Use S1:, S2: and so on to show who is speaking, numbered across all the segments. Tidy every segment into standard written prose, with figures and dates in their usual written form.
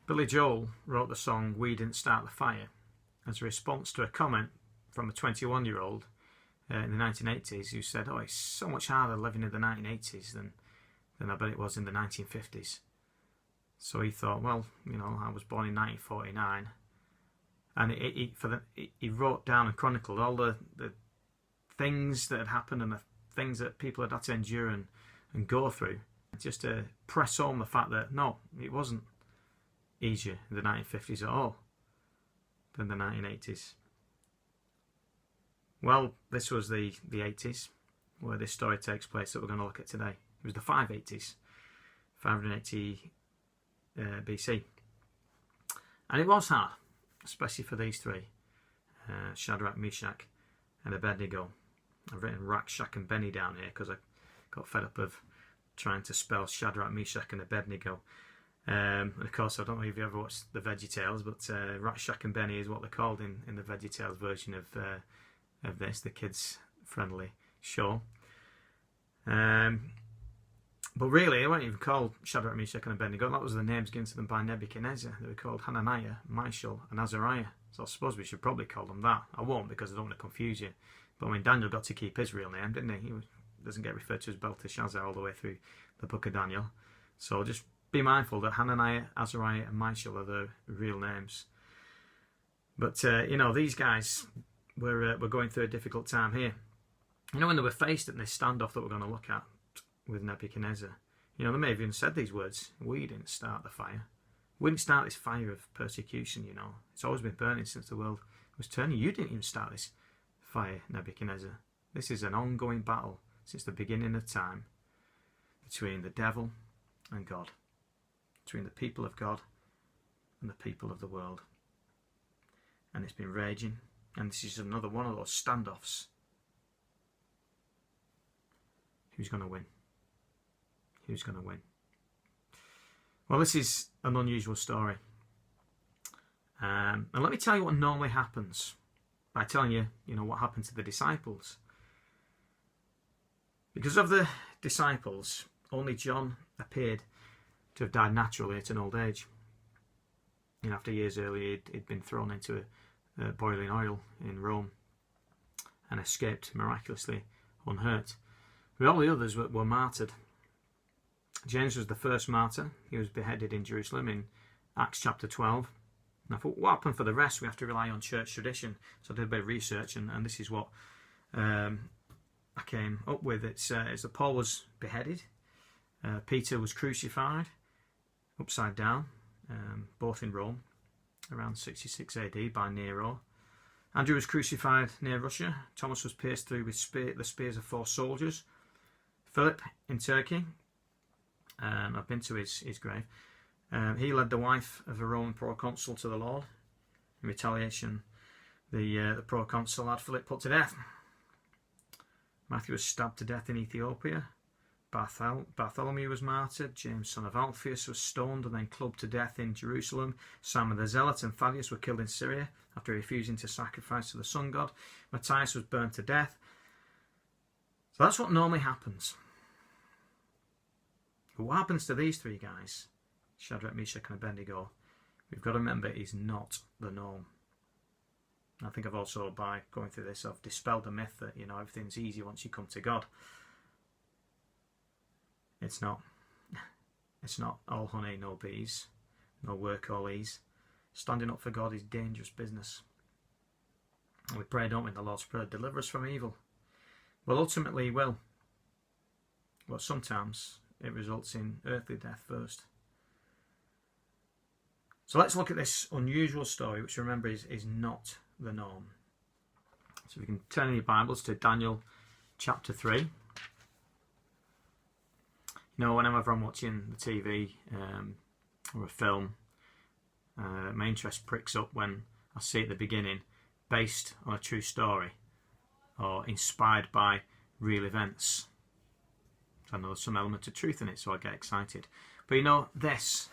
S1: Billy Joel wrote the song "We Didn't Start the Fire" as a response to a comment from a 21-year-old in the 1980s who said, "Oh, it's so much harder living in the 1980s than I bet it was in the 1950s." So he thought, well, I was born in 1949, and he wrote down and chronicled all the things that had happened and the things that people had to endure and go through, just to press home the fact that no, it wasn't easier in the 1950s at all than the 1980s. Well, this was the 80s where this story takes place that we're going to look at today. It was the 580s, 580 BC. And it was hard, especially for these three, Shadrach, Meshach and Abednego. I've written Meshach and Benny down here because I got fed up of trying to spell Shadrach, Meshach and Abednego. And of course, I don't know if you ever watched the VeggieTales, but Meshach and Benny is what they're called in the VeggieTales version of this, the kids-friendly show. But really, they weren't even called Shadrach, Meshach and Abednego. That was the names given to them by Nebuchadnezzar. They were called Hananiah, Mishael and Azariah. So I suppose we should probably call them that. I won't, because I don't want to confuse you. But I mean, Daniel got to keep his real name, didn't he? He doesn't get referred to as Belteshazzar all the way through the book of Daniel. So just be mindful that Hananiah, Azariah and Mishael are their real names. But, these guys were going through a difficult time here. When they were faced in this standoff that we're going to look at with Nebuchadnezzar, they may have even said these words: "We didn't start the fire. We didn't start this fire of persecution, It's always been burning since the world was turning. You didn't even start this fire, Nebuchadnezzar. This is an ongoing battle since the beginning of time between the devil and God, between the people of God and the people of the world. And it's been raging, and this is another one of those standoffs. Who's going to win? Who's going to win? Well, this is an unusual story. And let me tell you what normally happens by telling you, what happened to the disciples. Because of the disciples, only John appeared to have died naturally at an old age. After years earlier, he'd been thrown into boiling oil in Rome and escaped miraculously unhurt. But all the others were martyred. James was the first martyr. He was beheaded in Jerusalem in Acts chapter 12. And I thought, what happened for the rest? We have to rely on church tradition. So I did a bit of research, and this is what I came up with. It's that Paul was beheaded. Peter was crucified upside down, both in Rome, around 66 AD by Nero. Andrew was crucified near Russia. Thomas was pierced through with the spears of 4 soldiers. Philip in Turkey. I've been to his grave. He led the wife of a Roman proconsul to the Lord. In retaliation, the proconsul had Philip put to death. Matthew was stabbed to death in Ethiopia. Bartholomew was martyred. James, son of Alphaeus, was stoned and then clubbed to death in Jerusalem. Simon the Zealot and Thaddeus were killed in Syria after refusing to sacrifice to the sun god. Matthias was burned to death. So that's what normally happens. But what happens to these three guys, Shadrach, Meshach and Abednego, we've got to remember is not the norm. I think I've also, by going through this, I've dispelled the myth that, everything's easy once you come to God. It's not. It's not all honey, no bees, no work, all ease. Standing up for God is dangerous business. And we pray, don't we, in the Lord's Prayer, deliver us from evil. Well, ultimately He will. But sometimes it results in earthly death first. So let's look at this unusual story, which remember is not the norm. So we can turn in your Bibles to Daniel chapter 3. Whenever I'm watching the TV or a film, my interest pricks up when I see at the beginning, based on a true story or inspired by real events. I know there's some element of truth in it, so I get excited. But this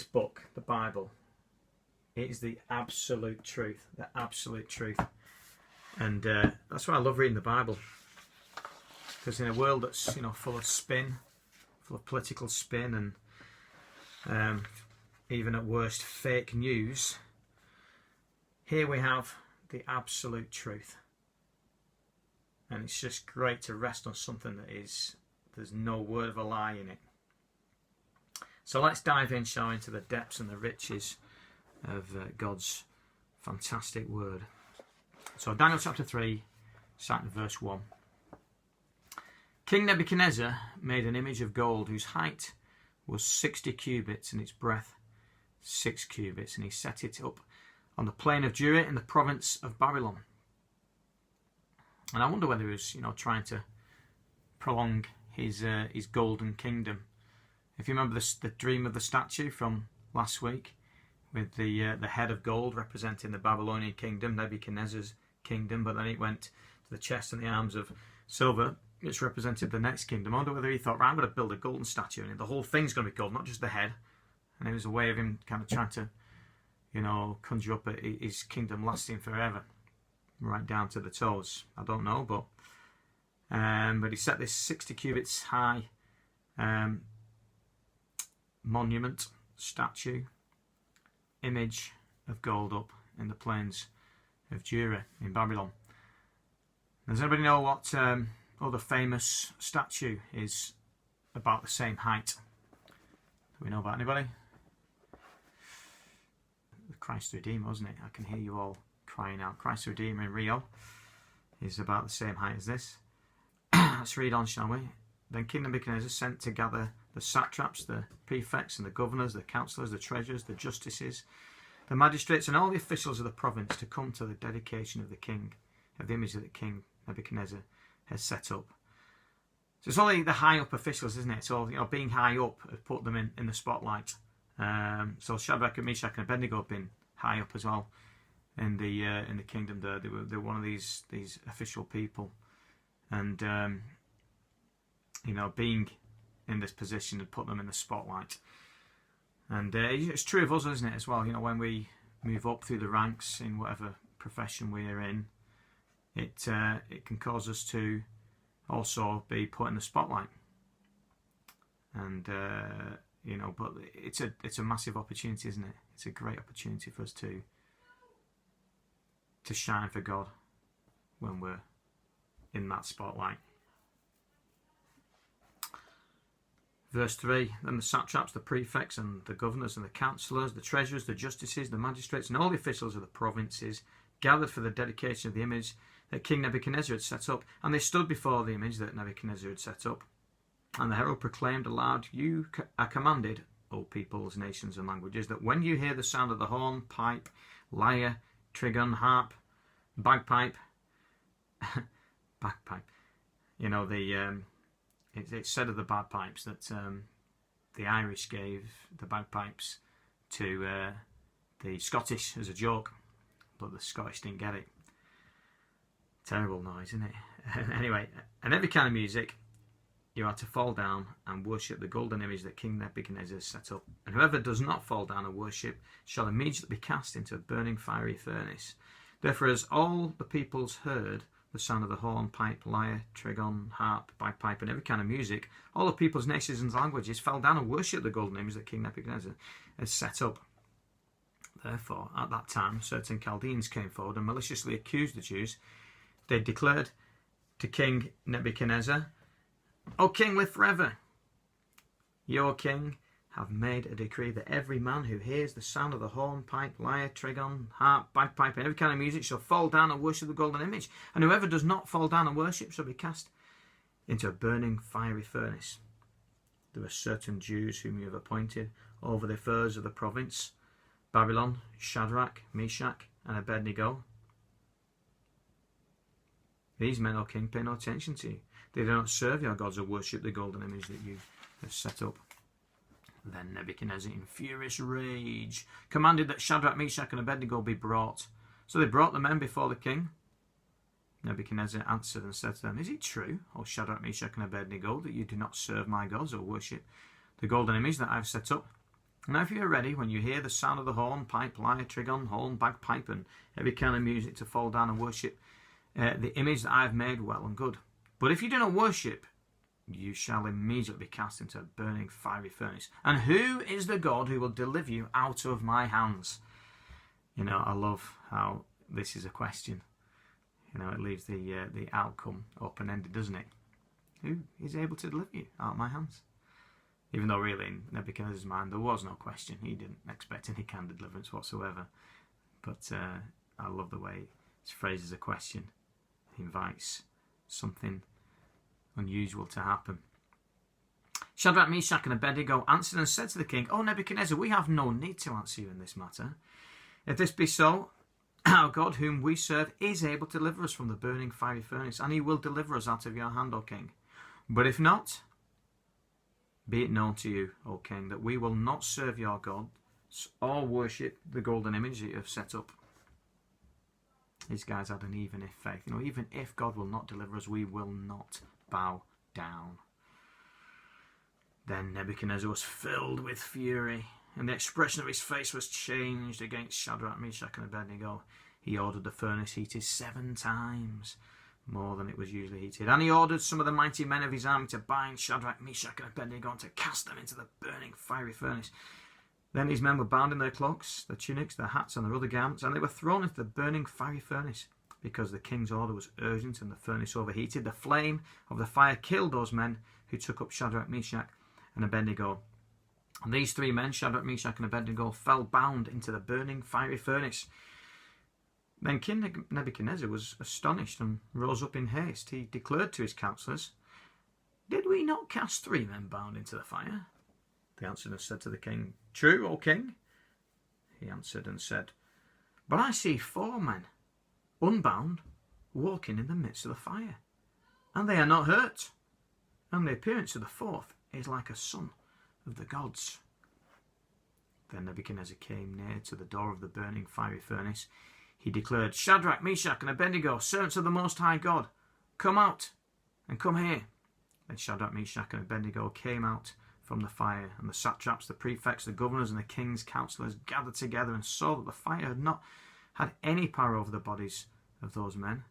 S1: book, the Bible, it is the absolute truth, and that's why I love reading the Bible. Because in a world that's full of spin, full of political spin even at worst fake news, here we have the absolute truth. And it's just great to rest on something that there's no word of a lie in it. So let's dive in, shall we, into the depths and the riches of God's fantastic word. So Daniel chapter 3, starting at verse 1. King Nebuchadnezzar made an image of gold whose height was 60 cubits and its breadth 6 cubits, and he set it up on the plain of Dura in the province of Babylon. And I wonder whether he was, trying to prolong his golden kingdom. If you remember the dream of the statue from last week, with the head of gold representing the Babylonian kingdom, Nebuchadnezzar's kingdom, but then it went to the chest and the arms of silver, which represented the next kingdom. I wonder whether he thought, right, I'm going to build a golden statue, and the whole thing's going to be gold, not just the head. And it was a way of him kind of trying to, conjure up his kingdom lasting forever, right down to the toes. I don't know, but he set this 60 cubits high monument, statue, image of gold up in the plains of Dura in Babylon. Does anybody know what other famous statue is about the same height? Do we know about anybody? The Christ the Redeemer, wasn't it? I can hear you all crying out. Christ the Redeemer in Rio is about the same height as this. Let's read on, shall we? Then King Nebuchadnezzar sent to gather the satraps, the prefects and the governors, the councillors, the treasurers, the justices, the magistrates and all the officials of the province to come to the dedication of the image that King Nebuchadnezzar has set up. So it's only the high up officials, isn't it? So being high up has put them in the spotlight. So Shadrach and Meshach and Abednego have been high up as well in the kingdom. There, they were one of these official people, and being in this position had put them in the spotlight. And it's true of us, isn't it, as well? When we move up through the ranks in whatever profession we are in, it can cause us to also be put in the spotlight. And but it's a massive opportunity, isn't it? It's a great opportunity for us to shine for God when we're in that spotlight. Verse 3, then the satraps, the prefects and the governors and the councillors, the treasurers, the justices, the magistrates and all the officials of the provinces gathered for the dedication of the image that King Nebuchadnezzar had set up. And they stood before the image that Nebuchadnezzar had set up. And the herald proclaimed aloud, "You are commanded, O peoples, nations and languages, that when you hear the sound of the horn, pipe, lyre, trigon, harp, bagpipe," bagpipe, it's said of the bagpipes that the Irish gave the bagpipes to the Scottish as a joke, but the Scottish didn't get it. Terrible noise, isn't it? Anyway, and every kind of music, you are to fall down and worship the golden image that King Nebuchadnezzar set up. And whoever does not fall down and worship shall immediately be cast into a burning fiery furnace. Therefore, as all the peoples heard the sound of the horn, pipe, lyre, trigon, harp, bagpipe, and every kind of music, all the peoples, nations, and languages fell down and worshipped the golden image that King Nebuchadnezzar had set up. Therefore, at that time, certain Chaldeans came forward and maliciously accused the Jews. They declared to King Nebuchadnezzar, "O king, live forever. Your king have made a decree that every man who hears the sound of the horn, pipe, lyre, trigon, harp, bagpipe, and every kind of music shall fall down and worship the golden image. And whoever does not fall down and worship shall be cast into a burning fiery furnace. There are certain Jews whom you have appointed over the affairs of the province, Babylon, Shadrach, Meshach, and Abednego. These men, O king, pay no attention to you. They do not serve your gods or worship the golden image that you have set up." Then Nebuchadnezzar, in furious rage, commanded that Shadrach, Meshach, and Abednego be brought. So they brought the men before the king. Nebuchadnezzar answered and said to them, "Is it true, O Shadrach, Meshach, and Abednego, that you do not serve my gods or worship the golden image that I have set up? Now if you are ready, when you hear the sound of the horn, pipe, lyre, trigon, horn, bagpipe, and every kind of music, to fall down and worship the image that I have made, well and good. But if you do not worship you shall immediately be cast into a burning fiery furnace. And who is the God who will deliver you out of my hands? You know, I love how this is a question. You know, it leaves the outcome open-ended, doesn't it? Who is able to deliver you out of my hands? Even though really in Nebuchadnezzar's mind there was no question. He didn't expect any kind of deliverance whatsoever. But I love the way it's phrased as a question. He invites something unusual to happen. Shadrach, Meshach and Abednego answered and said to the king, O Nebuchadnezzar, we have no need to answer you in this matter. If this be so, our God whom we serve is able to deliver us from the burning fiery furnace, and he will deliver us out of your hand, O king. But if not, be it known to you, O king, that we will not serve your gods or worship the golden image that you have set up. These guys had an even if faith. You know, even if God will not deliver us, we will not bow down. Then Nebuchadnezzar was filled with fury, and the expression of his face was changed against Shadrach, Meshach and Abednego. He ordered the furnace heated 7 times more than it was usually heated. And he ordered some of the mighty men of his army to bind Shadrach, Meshach and Abednego and to cast them into the burning fiery furnace. Then these men were bound in their cloaks, their tunics, their hats and their other garments, and they were thrown into the burning fiery furnace. Because the king's order was urgent and the furnace overheated, the flame of the fire killed those men who took up Shadrach, Meshach and Abednego. And these 3 men, Shadrach, Meshach and Abednego, fell bound into the burning fiery furnace. Then King Nebuchadnezzar was astonished and rose up in haste. He declared to his counsellors, Did we not cast 3 men bound into the fire? They answered and said to the king, True, O king. He answered and said, But I see 4 men, unbound, walking in the midst of the fire, and they are not hurt. And the appearance of the 4th is like a son of the gods. Then Nebuchadnezzar came near to the door of the burning fiery furnace. He declared, Shadrach, Meshach and Abednego, servants of the Most High God, come out and come here. Then Shadrach, Meshach and Abednego came out from the fire, and the satraps, the prefects, the governors and the king's counsellors gathered together and saw that the fire had not had any power over the bodies of those men.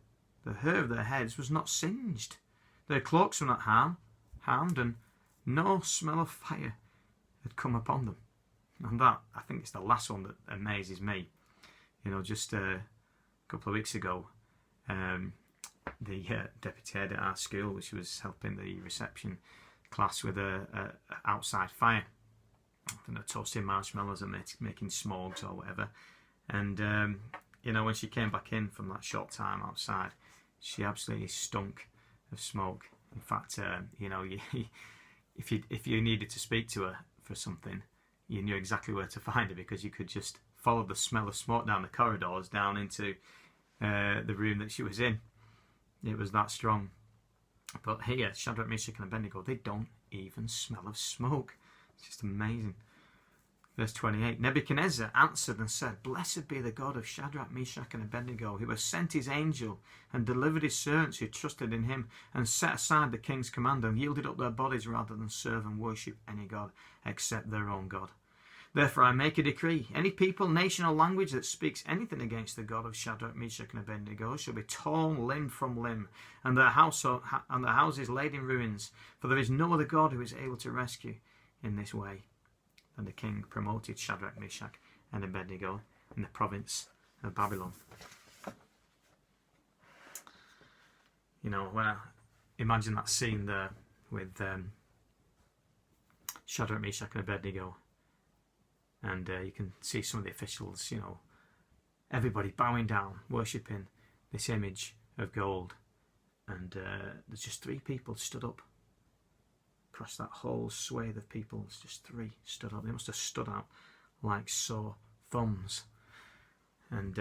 S1: The hair of their heads was not singed. Their cloaks were not harmed, and no smell of fire had come upon them. And that, I think, is the last one that amazes me. You know, just a couple of weeks ago, the deputy head at our school, which was helping the reception class with a outside fire, toasting marshmallows and making s'mores or whatever. And you know, when she came back in from that short time outside, she absolutely stunk of smoke. In fact, you know, if you needed to speak to her for something, you knew exactly where to find her, because you could just follow the smell of smoke down the corridors down into the room that she was in. It was that strong. But here, Shadrach, Meshach and Abednego, they don't even smell of smoke. It's just amazing. Verse 28, Nebuchadnezzar answered and said, Blessed be the God of Shadrach, Meshach and Abednego, who has sent his angel and delivered his servants who trusted in him, and set aside the king's command and yielded up their bodies rather than serve and worship any god except their own God. Therefore I make a decree, any people, nation or language that speaks anything against the God of Shadrach, Meshach and Abednego shall be torn limb from limb, and their houses laid in ruins, for there is no other God who is able to rescue in this way. And the king promoted Shadrach, Meshach and Abednego in the province of Babylon. You know, when I imagine that scene there with Shadrach, Meshach and Abednego, and you can see some of the officials, you know, everybody bowing down, worshipping this image of gold. And there's just 3 people stood up. Across that whole swathe of people, there's just 3 stood up. They must have stood out like sore thumbs. And,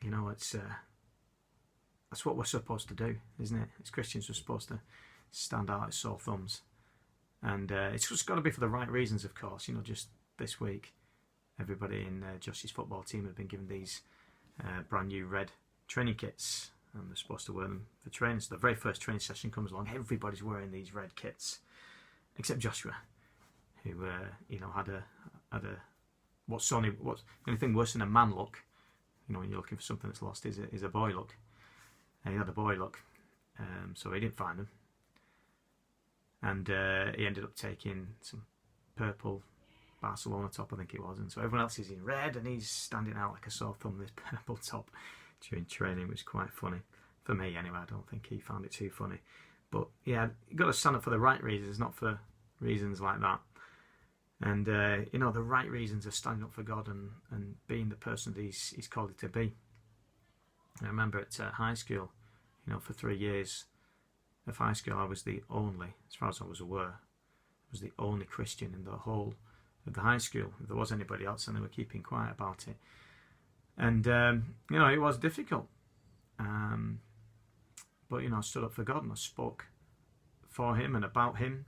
S1: you know, it's that's what we're supposed to do, isn't it? As Christians, we're supposed to stand out like sore thumbs. And it's just got to be for the right reasons, of course. You know, just this week, everybody in Josh's football team have been given these brand new red training kits, and they're supposed to wear them for training. So the very first training session comes along, everybody's wearing these red kits, except Joshua, who you know, had a what's the only thing worse than a man look. You know, when you're looking for something that's lost, is a boy look. And he had a boy look, so he didn't find them. and he ended up taking some purple Barcelona top, I think it was, and so everyone else is in red, and he's standing out like a sore thumb with this purple top during training, which was quite funny. For me, anyway. I don't think he found it too funny. But yeah, you've got to stand up for the right reasons, not for reasons like that. And, you know, the right reasons are standing up for God and being the person that he's called you to be. I remember at high school, you know, for 3 years of high school, I was the only, as far as I was aware, I was the only Christian in the whole of the high school. If there was anybody else, and they were keeping quiet about it. And, you know, it was difficult. But, you know, I stood up for God and I spoke for him and about him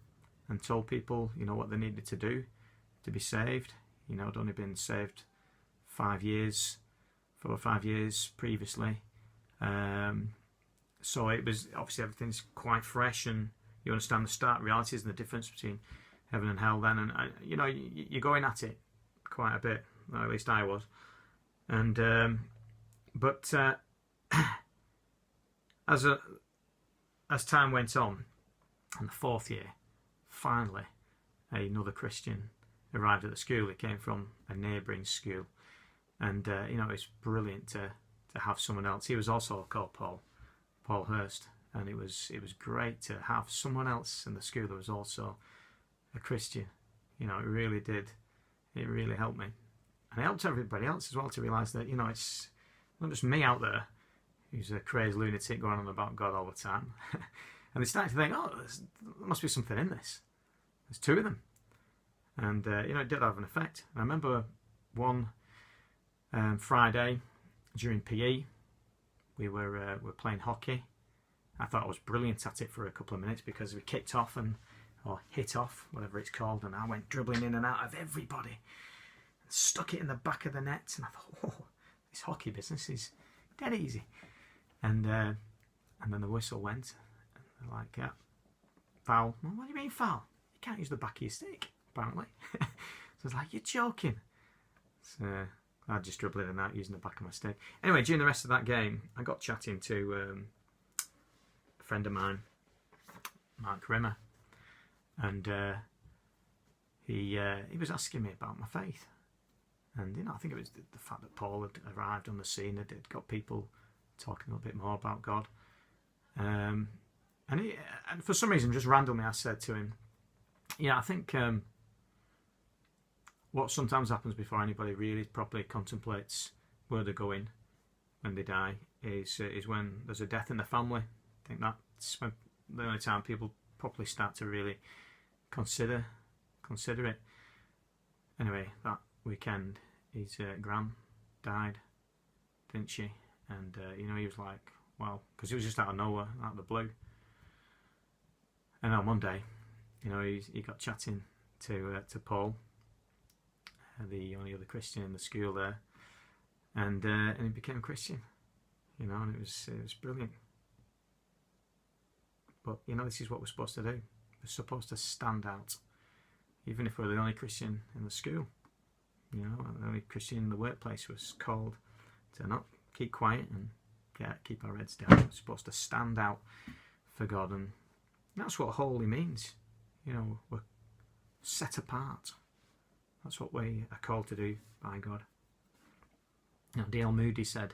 S1: and told people, you know, what they needed to do to be saved. You know, I'd only been saved 4 or 5 years previously. So it was, obviously everything's quite fresh, and you understand the stark realities and the difference between heaven and hell then. And, you know, you're going at it quite a bit, or at least I was. And, but as time went on, in the 4th year, finally, another Christian arrived at the school. He came from a neighbouring school, and you know, it's brilliant to have someone else. He was also called Paul Hurst, and it was great to have someone else in the school that was also a Christian. You know, it really did. It really helped me, and it helped everybody else as well to realise that, you know, it's not just me out there who's a crazed lunatic going on about God all the time. And they started to think, oh, there must be something in this. There's 2 of them. And, you know, it did have an effect. And I remember one Friday during PE, we were playing hockey. I thought I was brilliant at it for a couple of minutes because we kicked off or hit off, whatever it's called, and I went dribbling in and out of everybody and stuck it in the back of the net. And I thought, oh, this hockey business is dead easy. And then the whistle went, and they're like, yeah, foul. Well, what do you mean foul? You can't use the back of your stick, apparently. So I was like, you're joking. So I just dribbled in and out using the back of my stick. Anyway, during the rest of that game, I got chatting to a friend of mine, Mark Rimmer, and he was asking me about my faith. And, you know, I think it was the fact that Paul had arrived on the scene, had got people talking a little bit more about God. And for some reason, just randomly, I said to him, yeah, I think what sometimes happens before anybody really properly contemplates where they're going when they die is when there's a death in the family. I think that's when the only time people properly start to really consider it. Anyway, that weekend, his gran died, didn't she? And, you know, he was like, well, because it was just out of nowhere, out of the blue. And on Monday, you know, he got chatting to Paul, the only other Christian in the school there, and he became a Christian, you know, and it was brilliant. But, you know, this is what we're supposed to do. We're supposed to stand out, even if we're the only Christian in the school. You know, the only Christian in the workplace was called to not keep quiet and keep our heads down. We're supposed to stand out for God, and that's what holy means. You know, we're set apart. That's what we are called to do by God. Now, D.L. Moody said,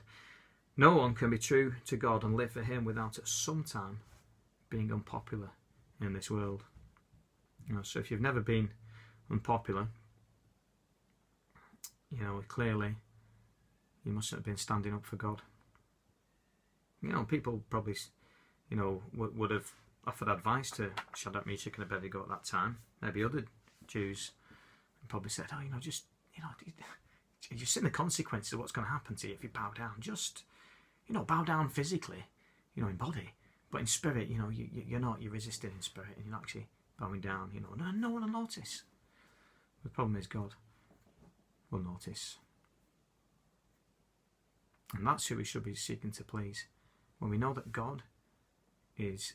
S1: no one can be true to God and live for him without at some time being unpopular in this world. You know, so if you've never been unpopular, you know, clearly you mustn't have been standing up for God. You know, people probably, you know, would have offered advice to Shadrach, Meshach and Abednego at that time. Maybe other Jews probably said, oh, you know, just, you know, you've seen the consequences of what's going to happen to you if you bow down. Just, you know, bow down physically, you know, in body, but in spirit, you know, you're not. You're resisting in spirit, and you're not actually bowing down. You know, no one will notice. The problem is God will notice, and that's who we should be seeking to please. When we know that God is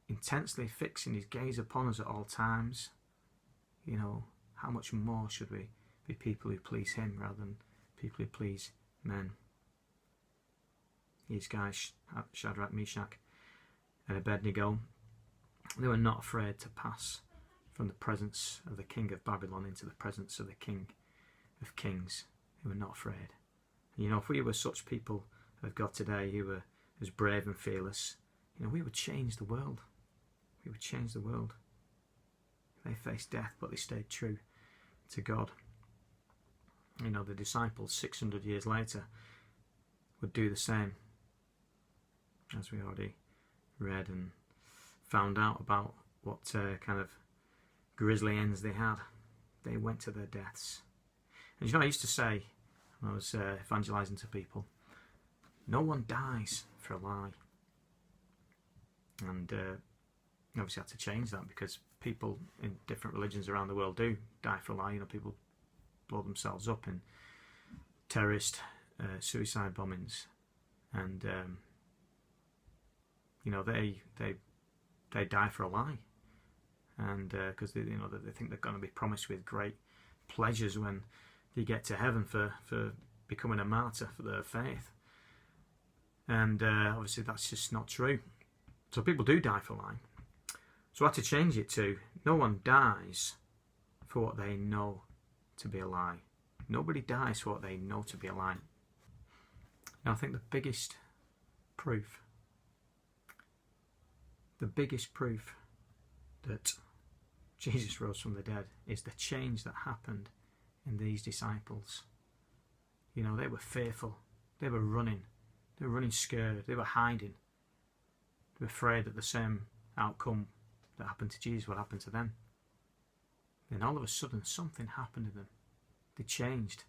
S1: intensely fixing his gaze upon us at all times, you know, how much more should we be people who please him rather than people who please men? These guys, Shadrach, Meshach and Abednego, They were not afraid to pass from the presence of the king of Babylon into the presence of the King of Kings. They were not afraid. You know, if we were such people of God today who were as brave and fearless, you know, we would change the world. We would change the world. They faced death, but they stayed true to God. You know, the disciples 600 years later would do the same, as we already read and found out about what kind of grisly ends they had. They went to their deaths. And you know, I used to say, when I was evangelising to people, no one dies for a lie. And obviously I had to change that, because people in different religions around the world do die for a lie. You know, people blow themselves up in terrorist suicide bombings, and you know, they die for a lie, and because they, you know, they think they're going to be promised with great pleasures when they get to heaven for becoming a martyr for their faith. And obviously that's just not true. So people do die for lying. So I had to change it to, no one dies for what they know to be a lie. Nobody dies for what they know to be a lie. Now I think the biggest proof that Jesus rose from the dead is the change that happened in these disciples. You know, they were fearful. They were running. They were running scared. They were hiding. They were afraid that the same outcome that happened to Jesus would happen to them. Then all of a sudden something happened to them. They changed.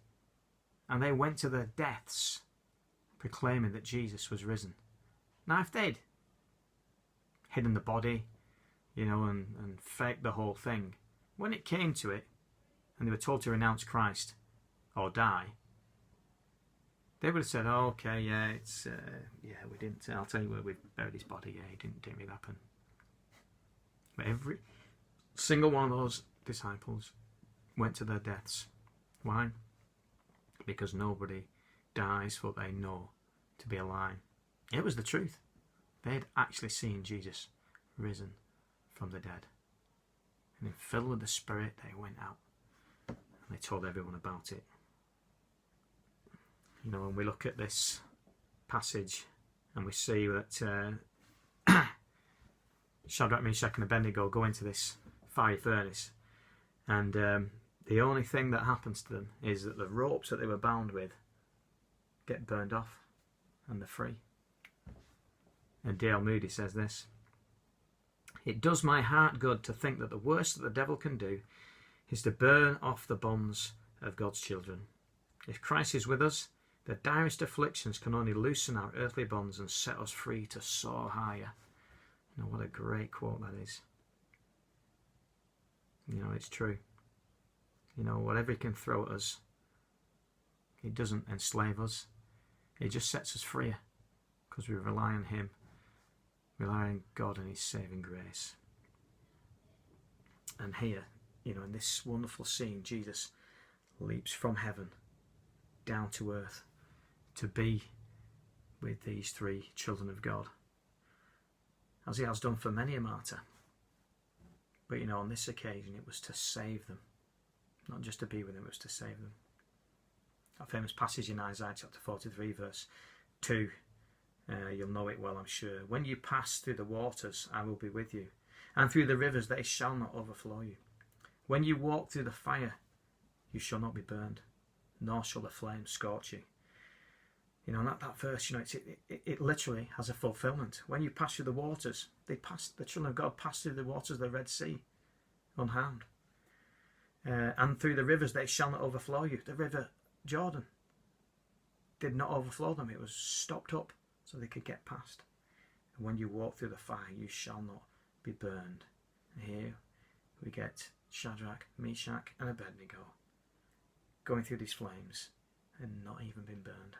S1: And they went to their deaths proclaiming that Jesus was risen. Now if they'd hidden the body, you know, and faked the whole thing, when it came to it and they were told to renounce Christ or die, they would have said, oh, okay, yeah, it's we didn't, I'll tell you where we buried his body, yeah, it didn't really happen. But every single one of those disciples went to their deaths. Why? Because nobody dies for what they know to be a lie. It was the truth. They had actually seen Jesus risen from the dead. And then filled with the Spirit, they went out and they told everyone about it. You know, when we look at this passage and we see that Shadrach, Meshach and Abednego go into this fiery furnace, and the only thing that happens to them is that the ropes that they were bound with get burned off and they're free. And D.L. Moody says this: "It does my heart good to think that the worst that the devil can do is to burn off the bonds of God's children. If Christ is with us, the direst afflictions can only loosen our earthly bonds and set us free to soar higher." You know, what a great quote that is. You know, it's true. You know, whatever he can throw at us, it doesn't enslave us. It just sets us freer because we rely on him, rely on God and his saving grace. And here, you know, in this wonderful scene, Jesus leaps from heaven down to earth to be with these three children of God, as he has done for many a martyr. But you know, on this occasion it was to save them, not just to be with them, it was to save them. That famous passage in Isaiah chapter 43 verse 2, you'll know it well, I'm sure. "When you pass through the waters, I will be with you, and through the rivers, they shall not overflow you. When you walk through the fire, you shall not be burned, nor shall the flame scorch you." You know, that verse, you know, it literally has a fulfillment. When you pass through the waters, the children of God passed through the waters of the Red Sea unharmed. And through the rivers, they shall not overflow you. The river Jordan did not overflow them. It was stopped up so they could get past. And when you walk through the fire, you shall not be burned. And here we get Shadrach, Meshach and Abednego going through these flames and not even being burned.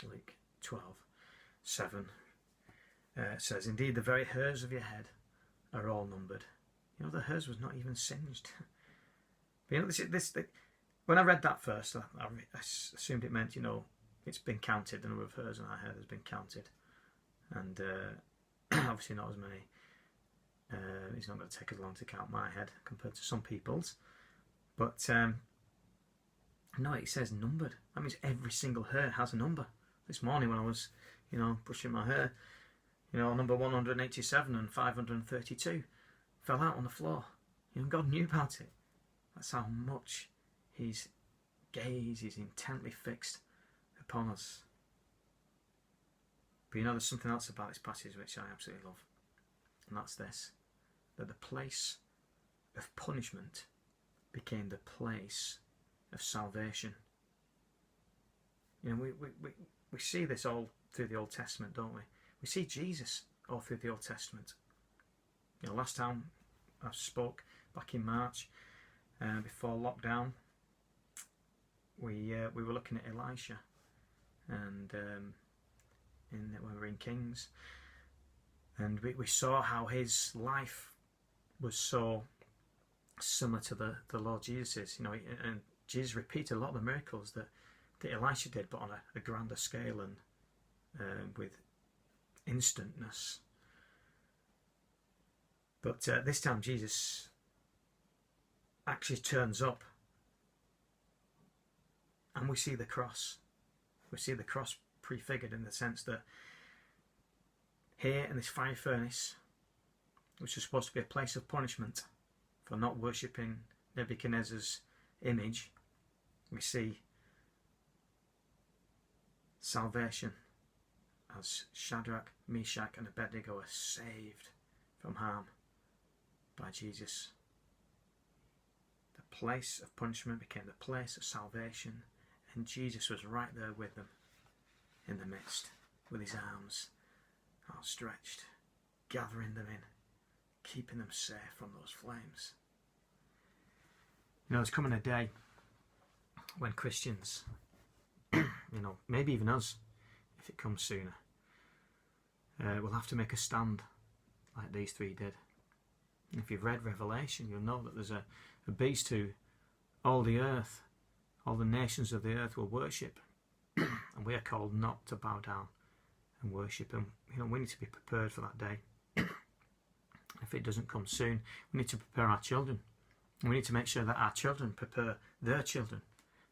S1: Luke 12:7 says, "Indeed, the very hairs of your head are all numbered." You know, the hairs was not even singed. But you know, this when I read that first, I assumed it meant, you know, it's been counted. The number of hairs on our head has been counted, and Obviously not as many. It's not going to take as long to count my head compared to some people's. But no, it says numbered. That means every single hair has a number. This morning when I was, brushing my hair, number 187 and 532 fell out on the floor. God knew about it. That's how much his gaze is intently fixed upon us. But there's something else about this passage which I absolutely love. And that's this. That the place of punishment became the place of salvation. We see this all through the Old Testament, don't we? We see Jesus all through the Old Testament. Last time I spoke back in March, before lockdown, we were looking at Elisha, and when we were in Kings, and we saw how his life was so similar to the Lord Jesus's. And Jesus repeated a lot of the miracles that Elisha did, but on a grander scale and with instantness. But this time Jesus actually turns up, and we see the cross. We see the cross prefigured in the sense that here in this fiery furnace, which was supposed to be a place of punishment for not worshipping Nebuchadnezzar's image, we see salvation as Shadrach, Meshach and Abednego are saved from harm by Jesus. The place of punishment became the place of salvation, and Jesus was right there with them in the midst, with his arms outstretched, gathering them in, keeping them safe from those flames. There's coming a day when Christians, maybe even us, if it comes sooner, will have to make a stand like these three did. And if you've read Revelation, you'll know that there's a beast who all the earth, all the nations of the earth will worship. And we are called not to bow down and worship him. We need to be prepared for that day. If it doesn't come soon, we need to prepare our children. And we need to make sure that our children prepare their children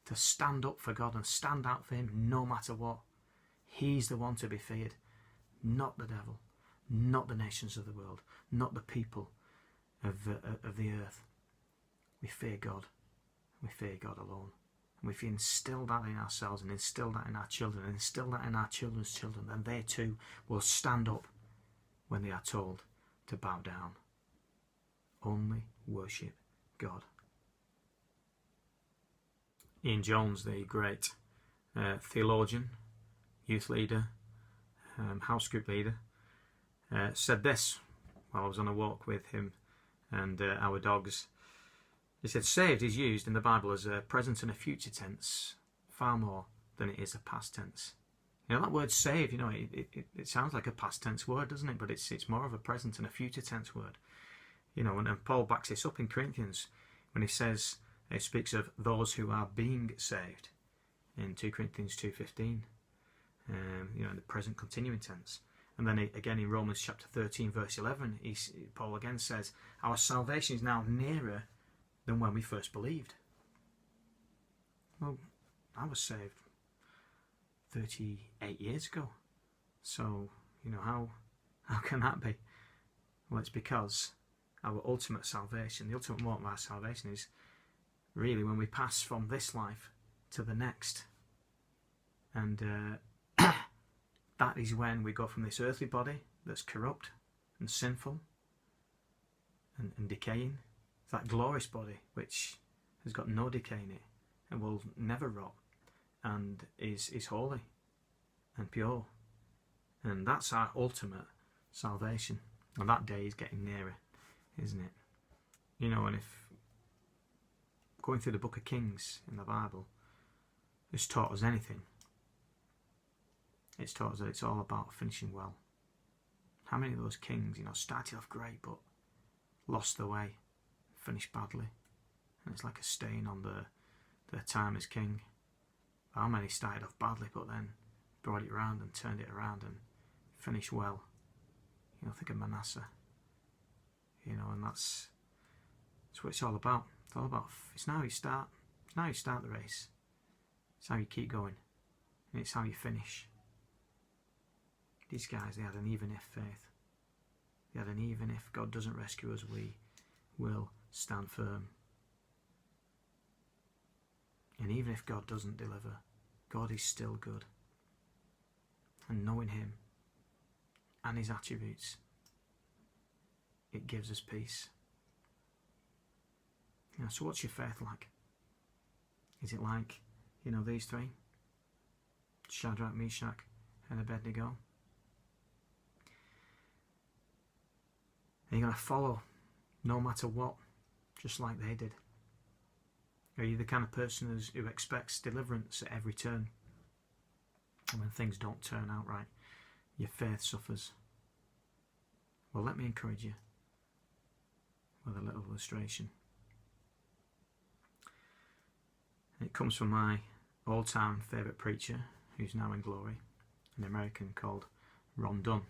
S1: to stand up for God and stand out for him no matter what. He's the one to be feared, not the devil, not the nations of the world, not the people of the earth. We fear God. We fear God alone. And if we instill that in ourselves and instill that in our children and instill that in our children's children, then they too will stand up when they are told to bow down. Only worship God. Ian Jones, the great theologian, youth leader, house group leader, said this while I was on a walk with him and our dogs. He said, saved is used in the Bible as a present and a future tense far more than it is a past tense. That word saved, it sounds like a past tense word, doesn't it? But it's more of a present and a future tense word. And Paul backs this up in Corinthians when he says, he speaks of those who are being saved in 2 Corinthians 2:15, in the present continuing tense. And then again in Romans chapter 13 verse 11, Paul again says, our salvation is now nearer than when we first believed. Well, I was saved 38 years ago. So, how can that be? Well, it's because our ultimate salvation, the ultimate moment of our salvation is really when we pass from this life to the next. And that is when we go from this earthly body that's corrupt and sinful and decaying, to that glorious body which has got no decay in it and will never rot and is holy and pure. And that's our ultimate salvation. And that day is getting nearer, isn't it? And if going through the book of Kings in the Bible has taught us anything, it's taught us that it's all about finishing well. How many of those kings, started off great but lost their way, finished badly, and it's like a stain on their time as king. How many started off badly but then brought it around and turned it around and finished well? think of Manasseh. And that's what it's all about. It's all about. It's now you start. It's now you start the race. It's how you keep going, and it's how you finish. These guys, they had an even if faith. They had an even if God doesn't rescue us, we will stand firm. And even if God doesn't deliver, God is still good. And knowing Him and His attributes, it gives us peace. So what's your faith like? Is it like, these three? Shadrach, Meshach and Abednego? Are you going to follow no matter what, just like they did? Are you the kind of person who expects deliverance at every turn? And when things don't turn out right, your faith suffers. Well, let me encourage you with a little illustration. It comes from my all-time favourite preacher, who's now in glory, an American called Ron Dunn.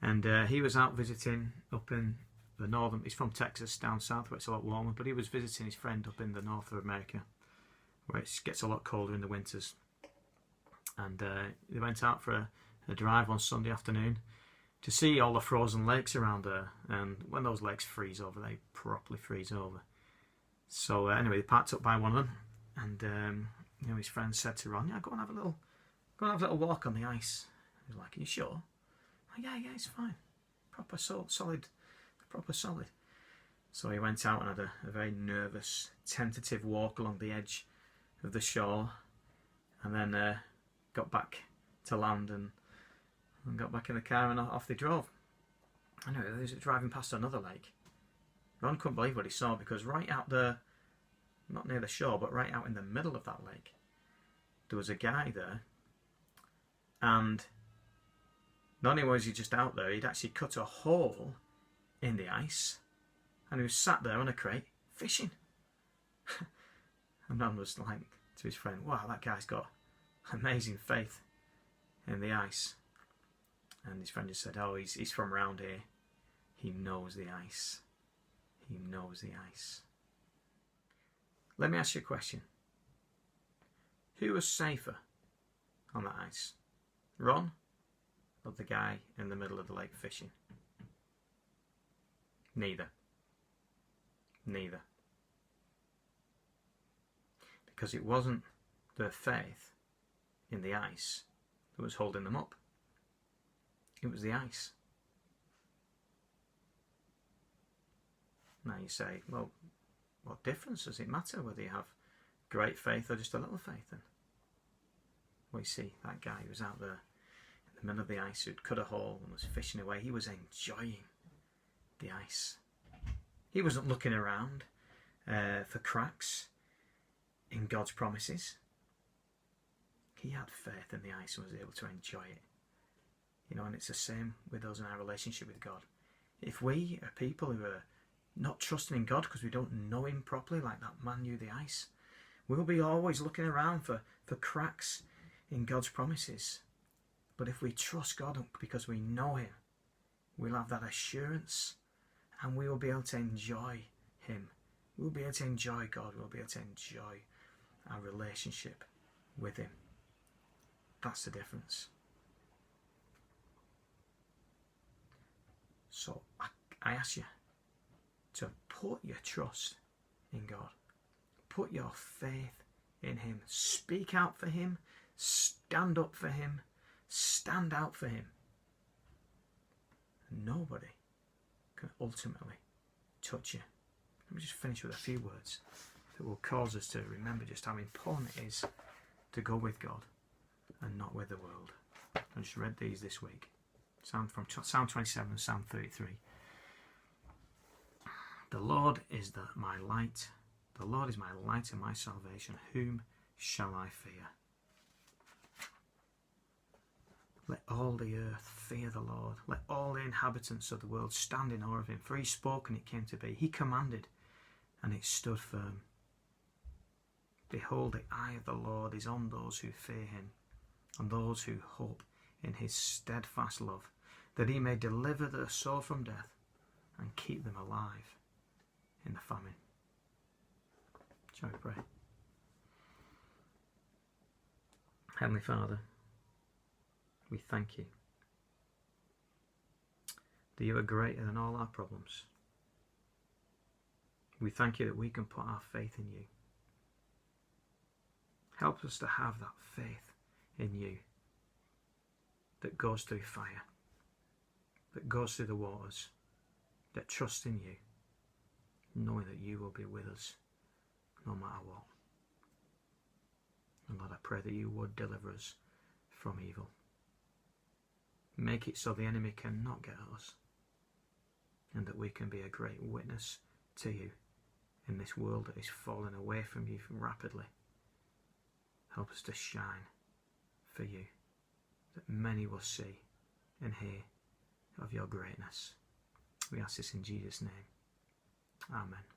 S1: And he was out visiting up in the northern, he's from Texas, down south where it's a lot warmer, but he was visiting his friend up in the north of America, where it gets a lot colder in the winters. And they went out for a drive on Sunday afternoon to see all the frozen lakes around there. And when those lakes freeze over, they properly freeze over. So anyway, they parked up by one of them, and his friend said to Ron, go and have a little walk on the ice. He was like, are you sure? Yeah, it's fine. Proper solid. So he went out and had a very nervous, tentative walk along the edge of the shore, and then got back to land and got back in the car, and off they drove. Anyway, they was driving past another lake. Ron couldn't believe what he saw, because right out there, not near the shore, but right out in the middle of that lake, there was a guy there, and not only was he just out there, he'd actually cut a hole in the ice, and he was sat there on a crate fishing. And Ron was like to his friend, wow, that guy's got amazing faith in the ice. And his friend just said, he's from around here. He knows the ice. He knows the ice. Let me ask you a question. Who was safer on that ice? Ron or the guy in the middle of the lake fishing? Neither. Because it wasn't their faith in the ice that was holding them up. It was the ice. Now you say, well, what difference does it matter whether you have great faith or just a little faith then? Well, you see, that guy who was out there in the middle of the ice, who'd cut a hole and was fishing away, he was enjoying the ice. He wasn't looking around for cracks in God's promises. He had faith in the ice and was able to enjoy it. And it's the same with us in our relationship with God. If we are people who are not trusting in God because we don't know Him properly, like that man knew the ice, we'll be always looking around for cracks in God's promises. But if we trust God because we know Him, we'll have that assurance, and we will be able to enjoy Him. We'll be able to enjoy God. We'll be able to enjoy our relationship with Him. That's the difference. So I ask you to put your trust in God. Put your faith in Him. Speak out for Him. Stand up for Him. Stand out for Him. Nobody can ultimately touch you. Let me just finish with a few words that will cause us to remember just how important it is to go with God and not with the world. I just read these this week. Psalm 27 and Psalm 33. The Lord is my light. The Lord is my light and my salvation. Whom shall I fear? Let all the earth fear the Lord. Let all the inhabitants of the world stand in awe of Him. For He spoke and it came to be. He commanded and it stood firm. Behold, the eye of the Lord is on those who fear Him, on those who hope in his steadfast love, that he may deliver their soul from death and keep them alive in the famine. Shall we pray? Heavenly Father, we thank you that you are greater than all our problems. We thank you that we can put our faith in you. Help us to have that faith in you that goes through fire, that goes through the waters, that trusts in you, knowing that you will be with us no matter what. And Lord, I pray that you would deliver us from evil. Make it so the enemy cannot get at us, and that we can be a great witness to you in this world that is falling away from you rapidly. Help us to shine for you, that many will see and hear of your greatness. We ask this in Jesus' name. Amen.